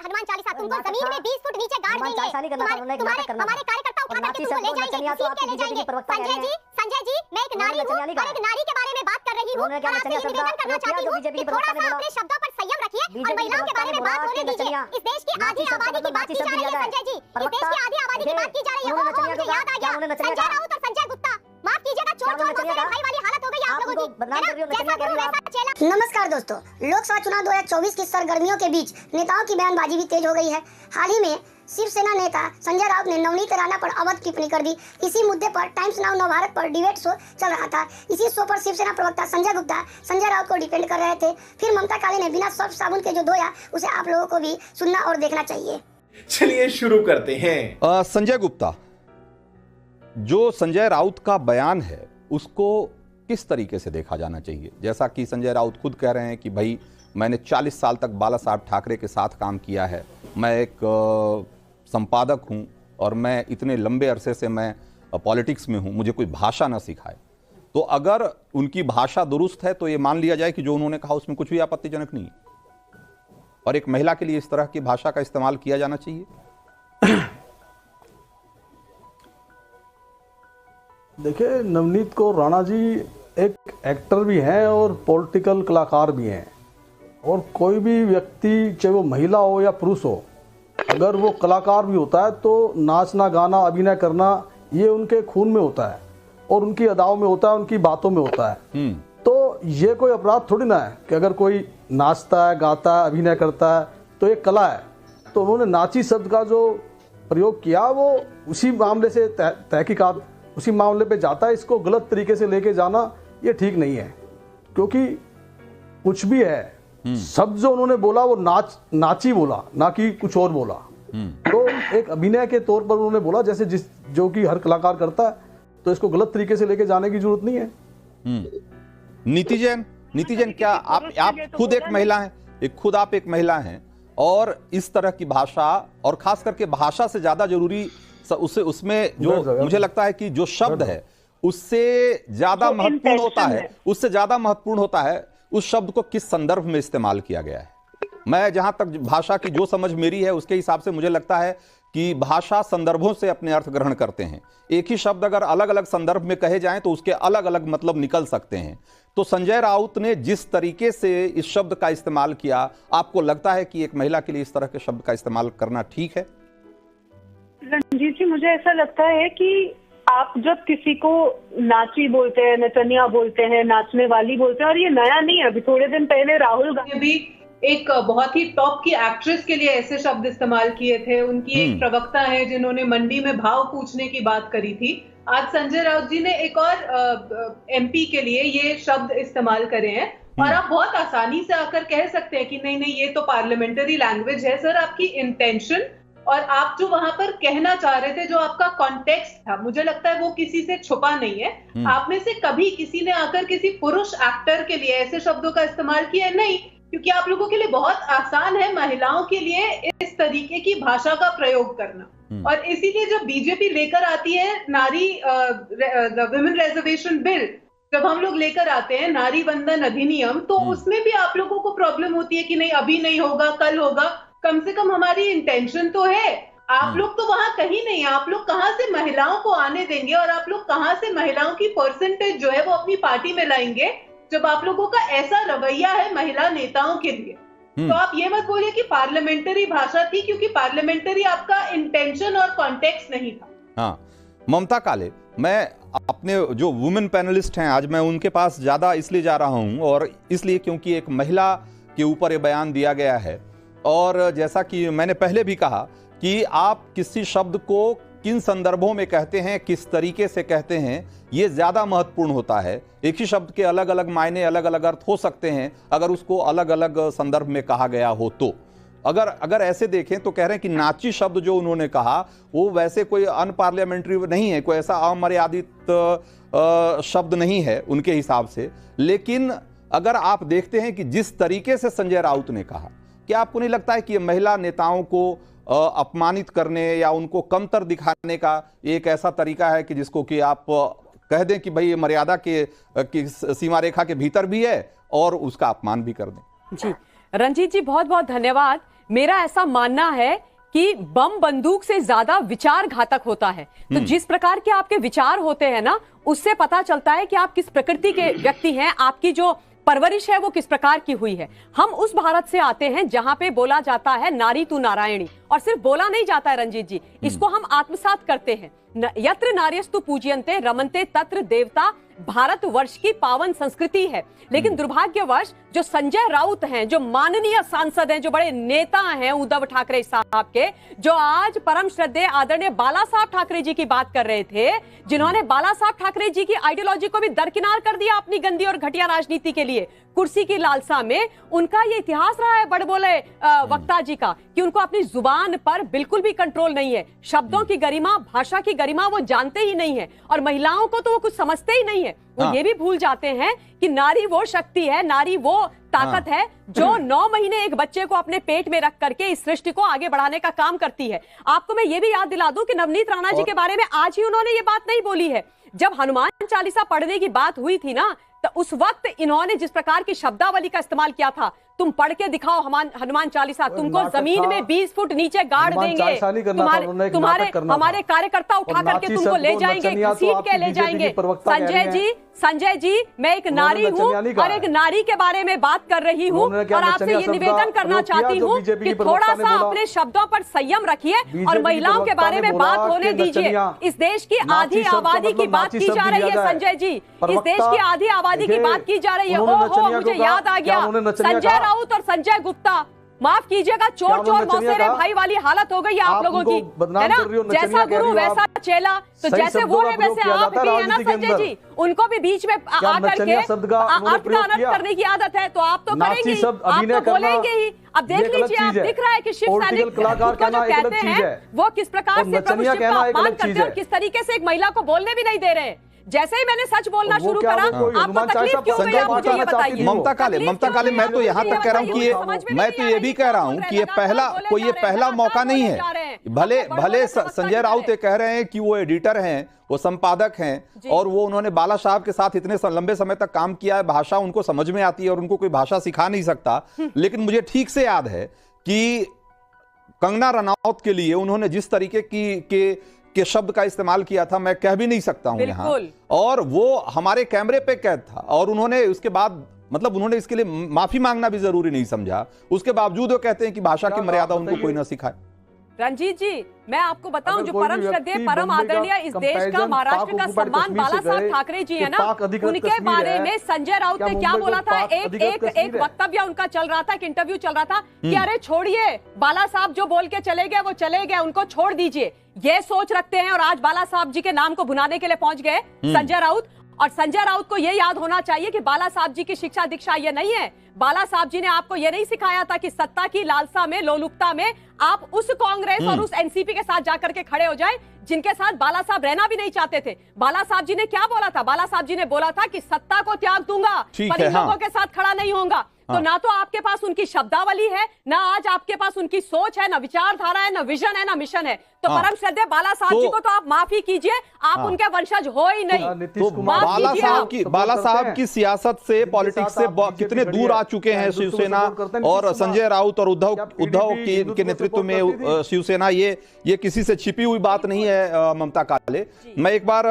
हनुमान चालीसा तुमको जमीन में 20 फुट नीचे गाड़ देंगे। हमारे कार्यकर्ता उठा करके तुमको ले जाएंगे, घसीट के ले जाएंगे। संजय जी, मैं एक नारी हूँ और एक नारी के बारे में बात कर रही हूँ और आपसे निवेदन करना चाहती हूँ कि थोड़ा सा अपने शब्दों पर संयम रखिए और महिलाओं के बारे में बात होने दीजिए। इस देश की आधी आबादी की बात की जा रही है संजय जी, इस देश की आधी आबादी की बात की जा रही है। मुझे याद आ गया संजय राउत और संजय गुप्ता, माफ कीजिएगा, चोर भाई वाली हालत हो गई आप लोगों की। नमस्कार दोस्तों, लोकसभा चुनाव 2024 की सरगर्मियों के बीच नेताओं की बयानबाजी भी तेज हो गई है। हाल ही में शिवसेना नेता संजय राउत ने नवनीत राणा पर अवध टिप्पणी कर दी। इसी मुद्दे पर टाइम्स नाउ नवभारत पर डिबेट शो चल रहा था। इसी शो पर शिवसेना प्रवक्ता संजय गुप्ता संजय राउत को डिफेंड कर रहे थे। फिर ममता काले ने बिना सर्फ साबुन के जो धोया उसे आप लोगों को भी सुनना और देखना चाहिए। चलिए शुरू करते हैं। संजय गुप्ता, जो संजय राउत का बयान है उसको किस तरीके से देखा जाना चाहिए? जैसा कि संजय राउत खुद कह रहे हैं कि भाई मैंने 40 साल तक बाला साहब ठाकरे के साथ काम किया है, मैं एक संपादक हूं और मैं इतने लंबे अरसे से मैं पॉलिटिक्स में हूं, मुझे कोई भाषा ना सिखाए। तो अगर उनकी भाषा दुरुस्त है तो ये मान लिया जाए कि जो उन्होंने कहा उसमें कुछ भी आपत्तिजनक नहीं है और एक महिला के लिए इस तरह की भाषा का इस्तेमाल किया जाना चाहिए। देखिए, नवनीत कौर राणा जी एक एक्टर भी हैं और पॉलिटिकल कलाकार भी हैं। और कोई भी व्यक्ति, चाहे वो महिला हो या पुरुष हो, अगर वो कलाकार भी होता है तो नाचना, गाना, अभिनय करना ये उनके खून में होता है और उनकी अदाओं में होता है, उनकी बातों में होता है। तो ये कोई अपराध थोड़ी ना है कि अगर कोई नाचता है, गाता है, अभिनय करता है तो एक कला है। तो उन्होंने नाची शब्द का जो प्रयोग किया वो उसी मामले से तहकीकात उसी मामले पे जाता है। इसको गलत तरीके से लेके जाना ये ठीक नहीं है, क्योंकि कुछ भी है, शब्द जो उन्होंने बोला वो नाची बोला, ना कि कुछ और बोला। तो एक अभिनय के तौर पर उन्होंने बोला, जैसे जो कि हर कलाकार करता है। तो इसको गलत तरीके से लेके जाने की जरूरत नहीं है। नीति जैन, क्या आप खुद एक महिला हैं, खुद आप एक महिला हैं और इस तरह की भाषा, और खास करके भाषा से ज्यादा जरूरी उसमें जो मुझे लगता है कि जो शब्द है उससे ज्यादा महत्वपूर्ण होता है उस शब्द को किस संदर्भ में इस्तेमाल किया गया है। मैं जहां तक भाषा की जो समझ मेरी है उसके हिसाब से मुझे लगता है कि भाषा संदर्भों से अपने अर्थ ग्रहण करते हैं। एक ही शब्द अगर अलग अलग संदर्भ में कहे जाएं तो उसके अलग अलग मतलब निकल सकते हैं। तो संजय राउत ने जिस तरीके से इस शब्द का इस्तेमाल किया, आपको लगता है कि एक महिला के लिए इस तरह के शब्द का इस्तेमाल करना ठीक है? रणजीत जी, मुझे ऐसा लगता है कि आप जब किसी को नाची बोलते हैं, नचनिया बोलते हैं, नाचने वाली बोलते हैं, और ये नया नहीं है। अभी थोड़े दिन पहले राहुल गांधी भी एक बहुत ही टॉप की एक्ट्रेस के लिए ऐसे शब्द इस्तेमाल किए थे। उनकी एक प्रवक्ता है जिन्होंने मंडी में भाव पूछने की बात करी थी। आज संजय राउत जी ने एक और एमपी के लिए ये शब्द इस्तेमाल करे हैं और आप बहुत आसानी से आकर कह सकते हैं कि नहीं नहीं ये तो पार्लियामेंट्री लैंग्वेज है। सर, आपकी इंटेंशन और आप जो वहां पर कहना चाह रहे थे, जो आपका कॉन्टेक्स्ट था, मुझे लगता है वो किसी से छुपा नहीं है। आप में से कभी किसी ने आकर किसी पुरुष एक्टर के लिए ऐसे शब्दों का इस्तेमाल किया नहीं, क्योंकि आप लोगों के लिए बहुत आसान है महिलाओं के लिए इस तरीके की भाषा का प्रयोग करना। और इसीलिए जब बीजेपी लेकर आती है नारी विमेन रिजर्वेशन बिल, जब हम लोग लेकर आते हैं नारी वंदन अधिनियम, तो उसमें भी आप लोगों को प्रॉब्लम होती है कि नहीं अभी नहीं होगा, कल होगा। कम से कम हमारी इंटेंशन तो है। आप लोग तो वहां कहीं नहीं है। आप लोग कहां से महिलाओं को आने देंगे और आप लोग कहां से महिलाओं की परसेंटेज जो है वो अपनी पार्टी में लाएंगे, जब आप लोगों का ऐसा रवैया है महिला नेताओं के लिए। तो आप ये मत बोलिए कि पार्लियामेंट्री भाषा थी, क्योंकि पार्लियामेंट्री आपका इंटेंशन और कॉन्टेक्स्ट नहीं था। हाँ, ममता काले, मैं अपने जो वुमेन पैनलिस्ट हैं आज मैं उनके पास ज्यादा इसलिए जा रहा हूं, और इसलिए क्योंकि एक महिला के ऊपर ये बयान दिया गया है। और जैसा कि मैंने पहले भी कहा कि आप किसी शब्द को किन संदर्भों में कहते हैं, किस तरीके से कहते हैं, ये ज्यादा महत्वपूर्ण होता है। एक ही शब्द के अलग अलग मायने, अलग अलग अर्थ हो सकते हैं अगर उसको अलग अलग संदर्भ में कहा गया हो। तो अगर ऐसे देखें तो कह रहे हैं कि नाची शब्द जो उन्होंने कहा वो वैसे कोई अनपार्लियामेंट्री नहीं है, कोई ऐसा अमर्यादित शब्द नहीं है उनके हिसाब से। लेकिन अगर आप देखते हैं कि जिस तरीके से संजय राउत ने कहा, क्या आपको नहीं लगता है कि महिला नेताओं को अपमानित करने या उनको कमतर दिखाने का एक ऐसा तरीका है कि जिसको कि आप कह दें कि भाई ये मर्यादा की सीमा रेखा के भीतर भी है और उसका अपमान भी कर दें? जी रणजीत जी, बहुत बहुत धन्यवाद। मेरा ऐसा मानना है कि बम बंदूक से ज्यादा विचार घातक होता है। तो जिस प्रकार के आपके विचार होते हैं ना, उससे पता चलता है कि आप किस प्रकृति के व्यक्ति हैं, आपकी जो परवरिश है वो किस प्रकार की हुई है। हम उस भारत से आते हैं जहां पे बोला जाता है नारी तू नारायणी, और सिर्फ बोला नहीं जाता है रंजीत जी, इसको हम आत्मसात करते हैं। यत्र नार्यस्तु पूज्यन्ते रमन्ते तत्र देवता भारतवर्ष की पावन संस्कृति है। लेकिन दुर्भाग्यवश जो संजय राउत हैं, जो माननीय सांसद हैं, जो बड़े नेता हैं उद्धव ठाकरे साहब के, जो आज परम श्रद्धेय आदरणीय बाला साहब ठाकरे जी की बात कर रहे थे, जिन्होंने बाला साहब ठाकरे जी की आइडियोलॉजी को भी दरकिनार कर दिया अपनी गंदी और घटिया राजनीति के लिए, कुर्सी की लालसा में। उनका ये इतिहास रहा है बड़बोले वक्ता जी का कि उनको अपनी जुबान पर बिल्कुल भी कंट्रोल नहीं है। शब्दों की गरिमा, भाषा की गरिमा वो जानते ही नहीं है, और महिलाओं को तो वो कुछ समझते ही नहीं है। वो ये भी भूल जाते हैं कि नारी वो शक्ति है, नारी वो ताकत है जो 9 महीने एक बच्चे को अपने पेट में रख करके इस सृष्टि को आगे बढ़ाने का काम करती है। आपको मैं ये भी याद दिला दूं कि नवनीत राणा जी के बारे में आज ही उन्होंने ये बात नहीं बोली है। जब हनुमान चालीसा पढ़ने की बात हुई थी ना, तो उस वक्त इन्होंने जिस प्रकार की शब्दावली का इस्तेमाल किया था, तुम पढ़ के दिखाओ हनुमान चालीसा, तुमको जमीन में 20 फुट नीचे गाड़ देंगे, तुम्हारे हमारे कार्यकर्ता उठा करके तुमको ले जाएंगे, घसीट के ले जाएंगे। संजय जी, मैं एक नारी हूँ और एक नारी के बारे में बात कर रही हूँ, और आपसे ये निवेदन करना चाहती हूँ कि थोड़ा सा अपने शब्दों पर संयम रखिए और महिलाओं के बारे में बात होने दीजिए। इस देश की आधी आबादी की बात की जा रही है संजय जी, इस देश की आधी आबादी की बात की जा रही है। ओहो, मुझे याद आ गया, संजय राउत और संजय गुप्ता, माफ कीजिएगा, चोर चोर मौसेरे भाई वाली हालत हो गई है आप लोगों की, है ना? जैसा गुरु वैसा चेला, तो जैसे वो है वैसे आप भी है ना संजय जी। उनको भी बीच में आकर के आपका अनर्थ करने की आदत है, तो आप तो करेंगे, आप तो बोलेंगे ही। अब देख लीजिए, आप दिख रहा है कि शिव सैनिक को जो कहते हैं वो किस प्रकार से प्रभु शिव का अपमान करते हैं और किस तरीके से एक महिला को बोलने भी नहीं दे रहे हैं। जैसे ही मैंने सच बोलना शुरू करा, आपको तकलीफ क्यों हुई आप मुझे ये बताइए। ममता काले, मैं तो यहाँ तक कह रहा हूँ कि मैं तो ये भी कह रहा हूँ कि ये पहला मौका नहीं है। भले संजय राउत ये कह रहे हैं कि वो एडिटर हैं, वो संपादक हैं, और वो उन्होंने बाला साहब के साथ इतने लंबे समय तक काम किया है, भाषा उनको समझ में आती है और उनको कोई भाषा सिखा नहीं सकता। लेकिन मुझे ठीक से याद है कि कंगना रनौत के लिए उन्होंने जिस तरीके के शब्द का इस्तेमाल किया था, मैं कह भी नहीं सकता हूं यहाँ, और वो हमारे कैमरे पे कैद था, और उन्होंने उसके बाद मतलब उन्होंने इसके लिए माफी मांगना भी जरूरी नहीं समझा। उसके बावजूद वो कहते हैं कि भाषा की मर्यादा उनको कोई ना सिखाए। रंजीत जी, मैं आपको बताऊं, जो परम श्रद्धेय परम आदरणीय इस देश का, महाराष्ट्र का सम्मान बाला साहब ठाकरे जी है ना, उनके बारे में संजय राउत ने क्या बोला था? एक वक्तव्य उनका चल रहा था, एक इंटरव्यू चल रहा था कि अरे छोड़िए, बाला साहब जो बोल के चले गए वो चले गए, उनको छोड़ दीजिए, ये सोच रखते हैं। और आज बाला साहब जी के नाम को भुनाने के लिए पहुंच गए संजय राउत। और संजय राउत को यह याद होना चाहिए कि बाला साहब जी की शिक्षा दीक्षा ये नहीं है। बाला साहब जी ने आपको यह नहीं सिखाया था कि सत्ता की लालसा में, लोलुपता में आप उस कांग्रेस और उस एनसीपी के साथ जाकर के खड़े हो जाए जिनके साथ बाला साहब रहना भी नहीं चाहते थे। बाला साहब जी ने क्या बोला था? बाला साहब जी ने बोला था कि सत्ता को त्याग दूंगा पर इन लोगों के साथ खड़ा नहीं होऊंगा। तो ना तो आपके पास उनकी शब्दावली है, ना आज आपके पास उनकी सोच है, ना विचारधारा है, ना विजन है, ना मिशन है। तो परम श्रद्धेय बाला साहब जी को तो आप माफी कीजिए, आप उनके वंशज हो ही नहीं। तो बाला साहब की सियासत से, पॉलिटिक्स से कितने दूर आ चुके हैं शिवसेना, और संजय राउत और उद्धव के नेतृत्व में शिवसेना, ये किसी से छिपी हुई बात नहीं है। ममता काले, मैं एक बार